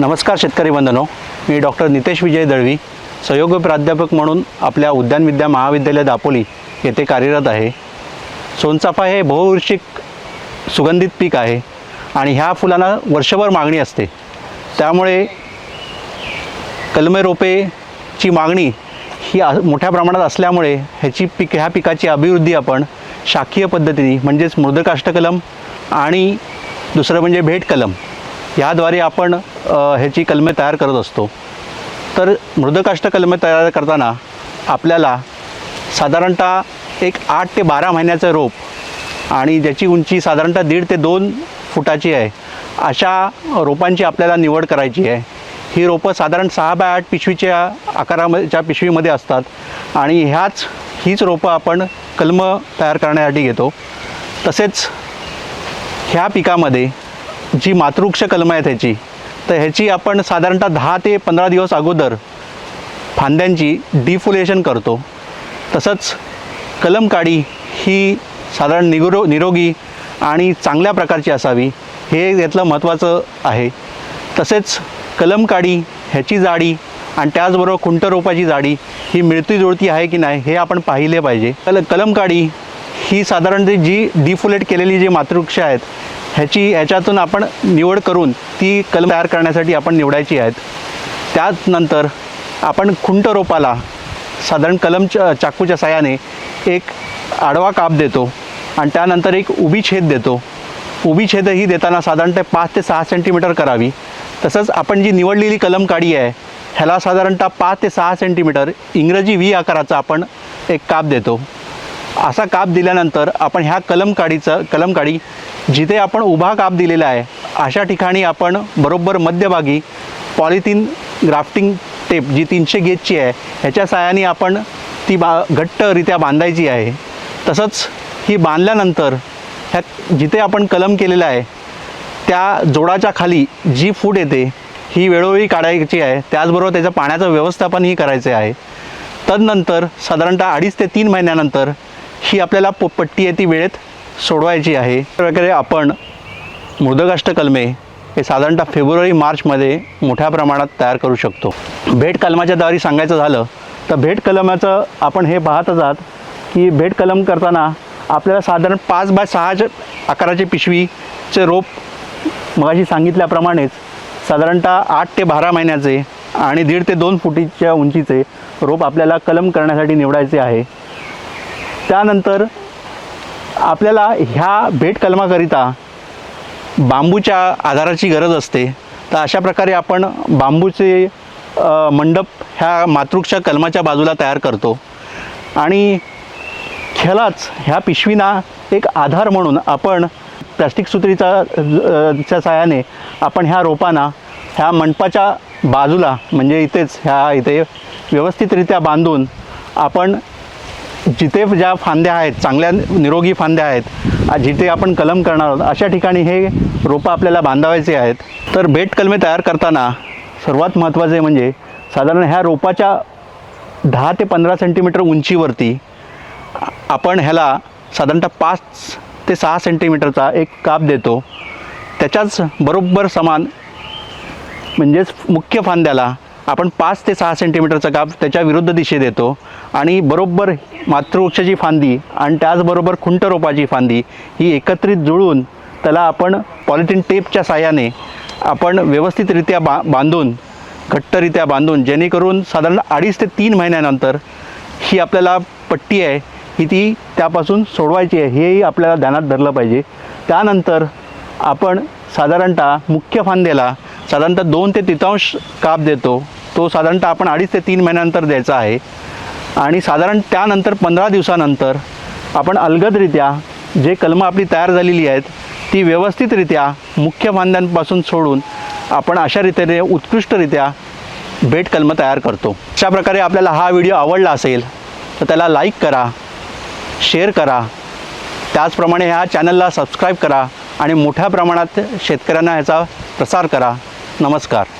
नमस्कार शेतकरी बंधनो, मी डॉक्टर नितेश विजय दळवी, सहयोगी प्राध्यापक म्हणून आपल्या उद्यान विद्या महाविद्यालय दापोली येथे कार्यरत आहे। सोनचाफा हे बहुवार्षिक सुगंधित पीक आहे आणि ह्या फुलांना वर्षभर मागणी असते। त्यामुळे कलमे रोपेची मागणी ही मोठ्या प्रमाणात असल्यामुळे ह्या पिकाची अभिवृद्धी आपण शाखीय पद्धतीने म्हणजेच मृदकाष्ठ कलम आणि दुसरं म्हणजे भेट कलम याद्वारे आपण ह्याची कलमे तयार करत असतो। तर मृदकाष्ठ कलमे तयार करताना आपल्याला साधारणतः एक 8 ते 12 महिन्याचं रोप आणि ज्याची उंची साधारणतः 1.5 ते 2 फुटाची आहे अशा रोपांची आपल्याला निवड करायची आहे। ही रोपं साधारण 6 बाय 8 पिशवीच्या आकाराच्या पिशवीमध्ये असतात आणि हीच रोपं आपण कलम तयार करण्यासाठी घेतो। तसेच ह्या पिकामध्ये जी मातृवृक्ष कलम आहे ह्याची आपण साधारणतः 10 ते 15 दिवस अगोदर फांद्यांची डिफोलेशन करतो। तसंच कलम काडी ही साधारण निरोगी आणि चांगल्या प्रकारची असावी हे यातलं महत्त्वाचं आहे। तसेच कलम काडी ह्याची जाडी आणि त्याचबरोबर खुंट रोपाची जाडी ही मिळती जुळती आहे की नाही हे आपण पाहिले पाहिजे। कलम काडी ही साधारण जी डिफोलेट केलेली जी मातृवृक्ष आहेत ह्याच्यातून आपण निवड करून ती कलम तयार करण्यासाठी आपण निवडायची आहेत। त्यानंतर आपण खुंट रोपाला साधारण कलम चाकूच्या साहाय्याने एक आडवा काप देतो आणि त्यानंतर एक उभी छेद देतो। उभी छेद ही देताना साधारणतः 5 ते 6 सेंटीमीटर करावी। तसंच आपण जी निवडलेली कलम काडी आहे ह्याला साधारणतः 5 ते 6 सेंटीमीटर इंग्रजी व्ही आकाराचा आपण एक काप देतो। असा काप दिल्यानंतर आपण ह्या कलम काडी जिथे आपण उभा काप दिलेला आहे अशा ठिकाणी आपण बरोबर मध्यभागी पॉलिथिन ग्राफ्टिंग टेप जी 300 गेजची आहे ह्याच्या साहाय्याने आपण ती घट्टरित्या बांधायची आहे। तसंच ही बांधल्यानंतर जिथे आपण कलम केलेला आहे त्या जोडाच्या खाली जी फूट येते ही वेळोवेळी काढायची आहे। त्याचबरोबर त्याचं पाण्याचं व्यवस्थापनही करायचे आहे। तदनंतर साधारणतः 2.5 ते 3 महिन्यानंतर ही आपल्याला पट्टी आहे ती वेळेत सोडवायची आहे। प्रकारे आपण मृदकाष्ठ कलमे हे साधारणतः फेब्रुवारी मार्चमध्ये मोठ्या प्रमाणात तयार करू शकतो। भेट कलमाच्या द्वारे सांगायचं झालं तर भेट कलमाचं आपण हे पाहतच आहात की भेट कलम करताना आपल्याला साधारण 5 बाय 6 आकाराचे पिशवीचे रोप मगाशी सांगितल्याप्रमाणेच साधारणतः 8 ते 12 महिन्याचे आणि 1.5 ते 2 फुटीच्या उंचीचे रोप आपल्याला कलम करण्यासाठी निवडायचे आहे। त्यानंतर आपल्याला ह्या भेट कलमाकरिता बांबूच्या आधाराची गरज असते। तर अशा प्रकारे आपण बांबूचे मंडप ह्या मातृवृक्ष कलमाच्या बाजूला तयार करतो आणि ह्या पिशवीना एक आधार म्हणून आपण प्लास्टिक सुतरीच्या साहाय्याने आपण ह्या रोपांना ह्या मंडपाच्या बाजूला म्हणजे इथे व्यवस्थितरित्या बांधून आपण जिथे ज्या फांद्या आहेत चांगल्या निरोगी फांद्या आहेत जिथे आपण कलम करणार आहोत अशा ठिकाणी हे रोपं आपल्याला बांधावायचे आहेत। तर भेट कलमे तयार करताना सर्वात महत्त्वाचे म्हणजे साधारण ह्या रोपाच्या 10 ते 15 सेंटीमीटर उंचीवरती आपण ह्याला साधारणतः 5 ते 6 सेंटीमीटरचा एक काप देतो। त्याच्याच बरोबर समान म्हणजेच मुख्य फांद्याला आपण 5 ते 6 सेंटीमीटरचा काप त्याच्या विरुद्ध दिशे देतो आणि बरोबर मातृवृक्षाची फांदी आणि त्याचबरोबर खुंट रोपाची फांदी ही एकत्रित जुळवून त्याला आपण पॉलिथिन टेपच्या साहाय्याने आपण व्यवस्थितरित्या बांधून घट्टरित्या बांधून जेणेकरून साधारण 2.5 ते 3 महिन्यानंतर ही आपल्याला पट्टी आहे ती त्यापासून सोडवायची आहे हेही आपल्याला ध्यानात धरलं पाहिजे। त्यानंतर आपण साधारणतः मुख्य फांद्याला साधारणतः 2 ते 3 काप देतो। तो साधारणतः आपण 2.5 ते 3 महिन्यानंतर द्यायचा आहे आणि साधारण त्यानंतर 15 दिवसानंतर आपण अलगदरित्या जे कलमं आपली तयार झालेली आहेत ती व्यवस्थितरित्या मुख्य फांद्यांपासून सोडून आपण अशा रीतीने उत्कृष्टरित्या भेट कलम तयार करतो। अशा प्रकारे आपल्याला हा व्हिडिओ आवडला असेल तर त्याला लाईक करा, शेअर करा, त्याचप्रमाणे ह्या चॅनलला सबस्क्राईब करा आणि मोठ्या प्रमाणात शेतकऱ्यांना ह्याचा प्रसार करा। नमस्कार।